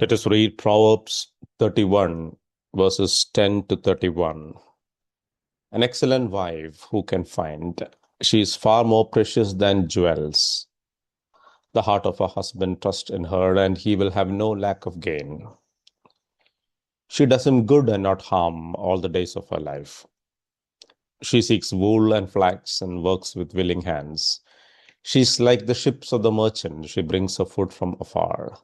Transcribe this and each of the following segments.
Let us read Proverbs 31, verses 10 to 31. An excellent wife who can find? She is far more precious than jewels. The heart of her husband trusts in her, and he will have no lack of gain. She does him good and not harm all the days of her life. She seeks wool and flax and works with willing hands. She is like the ships of the merchant. She brings her food from afar.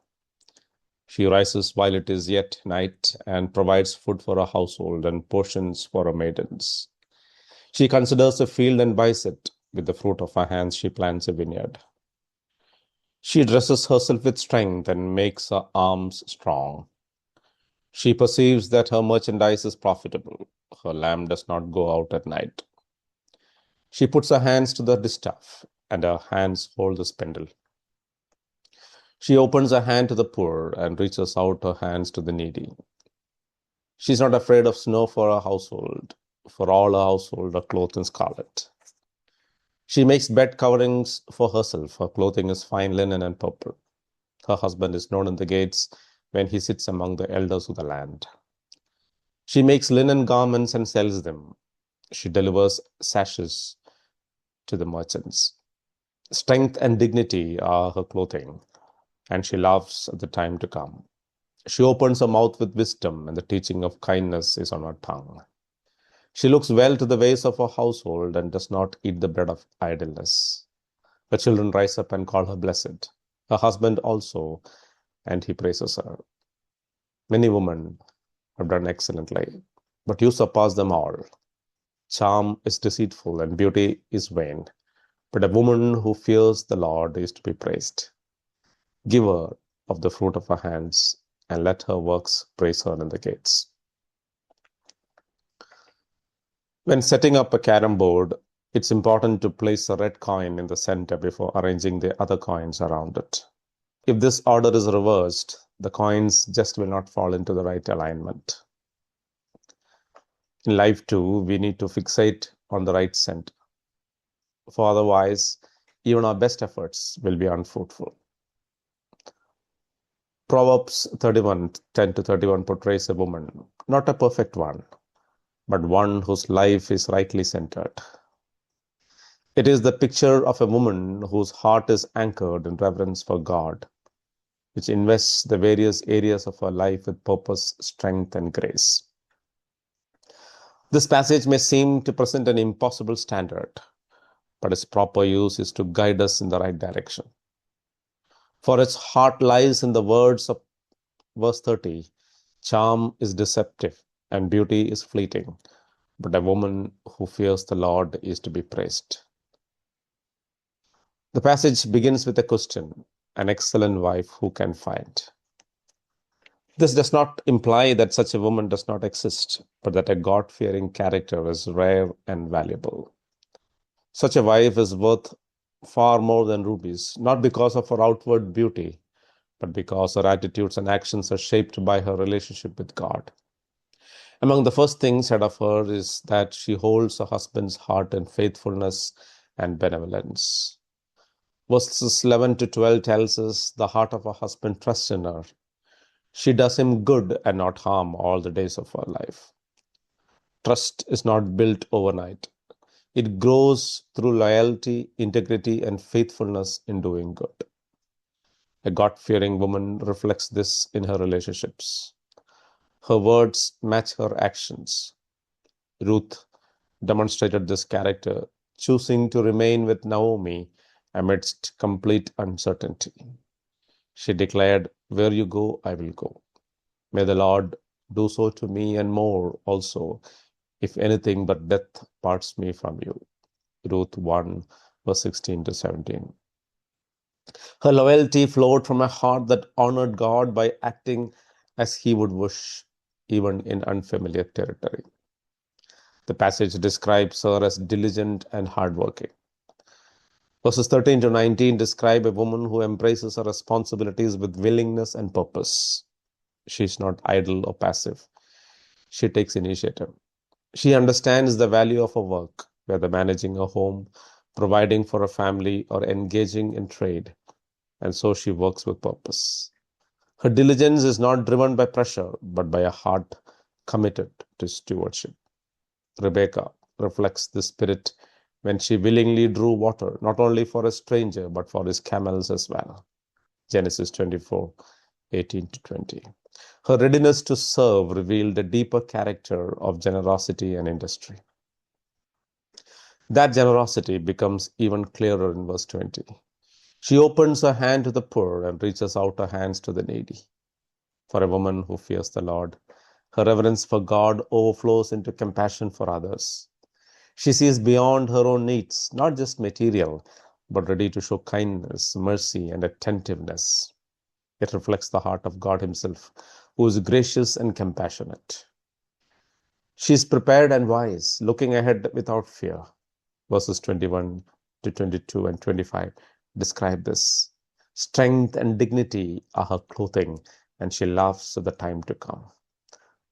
She rises while it is yet night and provides food for her household and portions for her maidens. She considers a field and buys it. With the fruit of her hands, she plants a vineyard. She dresses herself with strength and makes her arms strong. She perceives that her merchandise is profitable. Her lamp does not go out at night. She puts her hands to the distaff, and her hands hold the spindle. She opens her hand to the poor and reaches out her hands to the needy. She is not afraid of snow for her household, for all her household are clothed in scarlet. She makes bed coverings for herself. Her clothing is fine linen and purple. Her husband is known in the gates when he sits among the elders of the land. She makes linen garments and sells them. She delivers sashes to the merchants. Strength and dignity are her clothing, and she laughs at the time to come. She opens her mouth with wisdom, and the teaching of kindness is on her tongue. She looks well to the ways of her household and does not eat the bread of idleness. Her children rise up and call her blessed. Her husband also, and he praises her. Many women have done excellently, but you surpass them all. Charm is deceitful and beauty is vain, but a woman who fears the Lord is to be praised. Give her of the fruit of her hands, and let her works praise her in the gates. When setting up a carom board, it's important to place a red coin in the center before arranging the other coins around it. If this order is reversed, the coins just will not fall into the right alignment. In life too, we need to fixate on the right center. For otherwise, even our best efforts will be unfruitful. Proverbs 31, 10 to 31 portrays a woman, not a perfect one, but one whose life is rightly centered. It is the picture of a woman whose heart is anchored in reverence for God, which invests the various areas of her life with purpose, strength, and grace. This passage may seem to present an impossible standard, but its proper use is to guide us in the right direction. For its heart lies in the words of verse 30, charm is deceptive and beauty is fleeting, but a woman who fears the Lord is to be praised. The passage begins with a question, an excellent wife who can find? This does not imply that such a woman does not exist, but that a God-fearing character is rare and valuable. Such a wife is worth far more than rubies, not because of her outward beauty, but because her attitudes and actions are shaped by her relationship with God. Among the first things said of her is that she holds her husband's heart in faithfulness and benevolence. Verses 11 to 12 tells us the heart of her husband trusts in her. She does him good and not harm all the days of her life. Trust is not built overnight. It grows through loyalty, integrity, and faithfulness in doing good. A God-fearing woman reflects this in her relationships. Her words match her actions. Ruth demonstrated this character, choosing to remain with Naomi amidst complete uncertainty. She declared, "Where you go, I will go. May the Lord do so to me and more also, if anything but death parts me from you." Ruth 1, verse 16 to 17. Her loyalty flowed from a heart that honored God by acting as he would wish, even in unfamiliar territory. The passage describes her as diligent and hardworking. Verses 13 to 19 describe a woman who embraces her responsibilities with willingness and purpose. She is not idle or passive. She takes initiative. She understands the value of her work, whether managing a home, providing for a family, or engaging in trade, and so she works with purpose. Her diligence is not driven by pressure, but by a heart committed to stewardship. Rebecca reflects this spirit when she willingly drew water, not only for a stranger, but for his camels as well. Genesis 24:18 to 20. Her readiness to serve revealed a deeper character of generosity and industry. That generosity becomes even clearer in verse 20. She opens her hand to the poor and reaches out her hands to the needy. For a woman who fears the Lord, her reverence for God overflows into compassion for others. She sees beyond her own needs, not just material, but ready to show kindness, mercy, and attentiveness. It reflects the heart of God Himself, who is gracious and compassionate. She is prepared and wise, looking ahead without fear. Verses 21 to 22 and 25 describe this. Strength and dignity are her clothing, and she laughs at the time to come.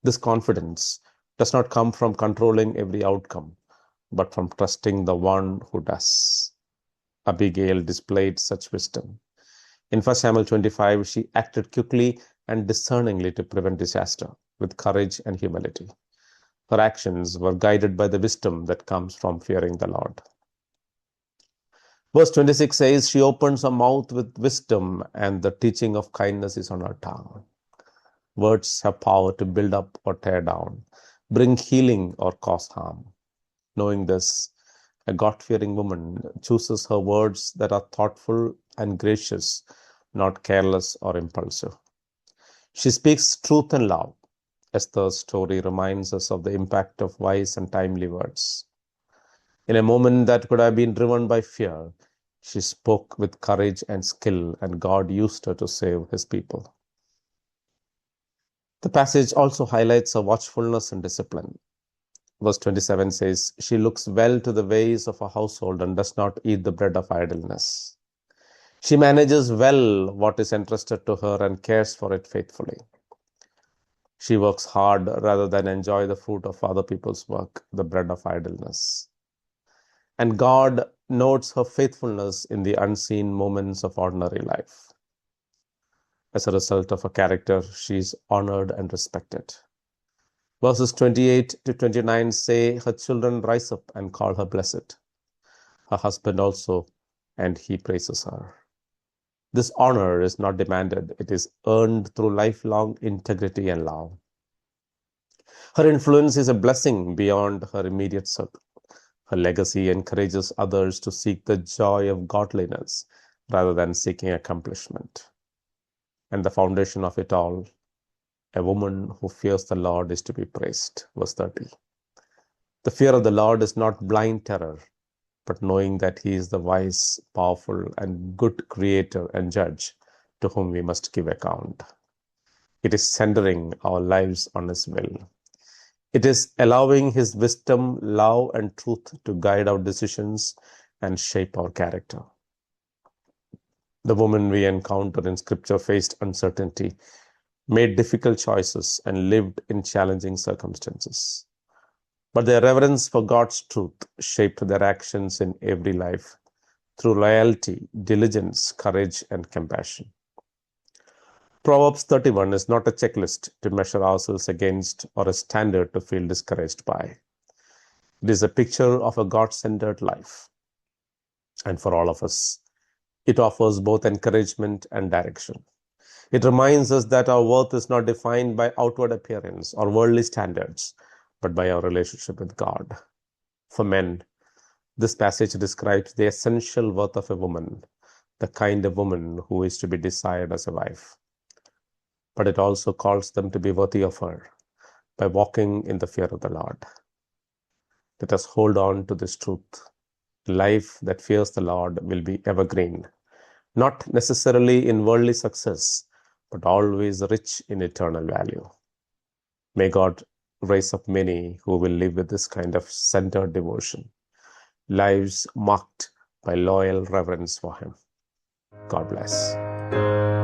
This confidence does not come from controlling every outcome, but from trusting the one who does. Abigail displayed such wisdom. In 1 Samuel 25, she acted quickly and discerningly to prevent disaster with courage and humility. Her actions were guided by the wisdom that comes from fearing the Lord. Verse 26 says, she opens her mouth with wisdom, and the teaching of kindness is on her tongue. Words have power to build up or tear down, bring healing or cause harm. Knowing this, a God-fearing woman chooses her words that are thoughtful and gracious, not careless or impulsive. She speaks truth and love. Esther's story reminds us of the impact of wise and timely words. In a moment that could have been driven by fear, she spoke with courage and skill, and God used her to save His people. The passage also highlights her watchfulness and discipline. Verse 27 says, she looks well to the ways of her household and does not eat the bread of idleness. She manages well what is entrusted to her and cares for it faithfully. She works hard rather than enjoy the fruit of other people's work, the bread of idleness. And God notes her faithfulness in the unseen moments of ordinary life. As a result of her character, she is honored and respected. Verses 28 to 29 say, her children rise up and call her blessed. Her husband also, and he praises her. This honor is not demanded. It is earned through lifelong integrity and love. Her influence is a blessing beyond her immediate circle. Her legacy encourages others to seek the joy of godliness rather than seeking accomplishment. And the foundation of it all, a woman who fears the Lord is to be praised. Verse 30. The fear of the Lord is not blind terror, but knowing that He is the wise, powerful, and good creator and judge to whom we must give account. It is centering our lives on His will. It is allowing His wisdom, love, and truth to guide our decisions and shape our character. The women we encounter in Scripture faced uncertainty, made difficult choices, and lived in challenging circumstances. But their reverence for God's truth shaped their actions in every life through loyalty, diligence, courage, and compassion. Proverbs 31 is not a checklist to measure ourselves against or a standard to feel discouraged by. It is a picture of a God-centered life. And for all of us, it offers both encouragement and direction. It reminds us that our worth is not defined by outward appearance or worldly standards, but by our relationship with God. For men, this passage describes the essential worth of a woman, the kind of woman who is to be desired as a wife. But it also calls them to be worthy of her by walking in the fear of the Lord. Let us hold on to this truth. Life that fears the Lord will be evergreen, not necessarily in worldly success, but always rich in eternal value. May God raise up many who will live with this kind of centered devotion, lives marked by loyal reverence for Him. God bless.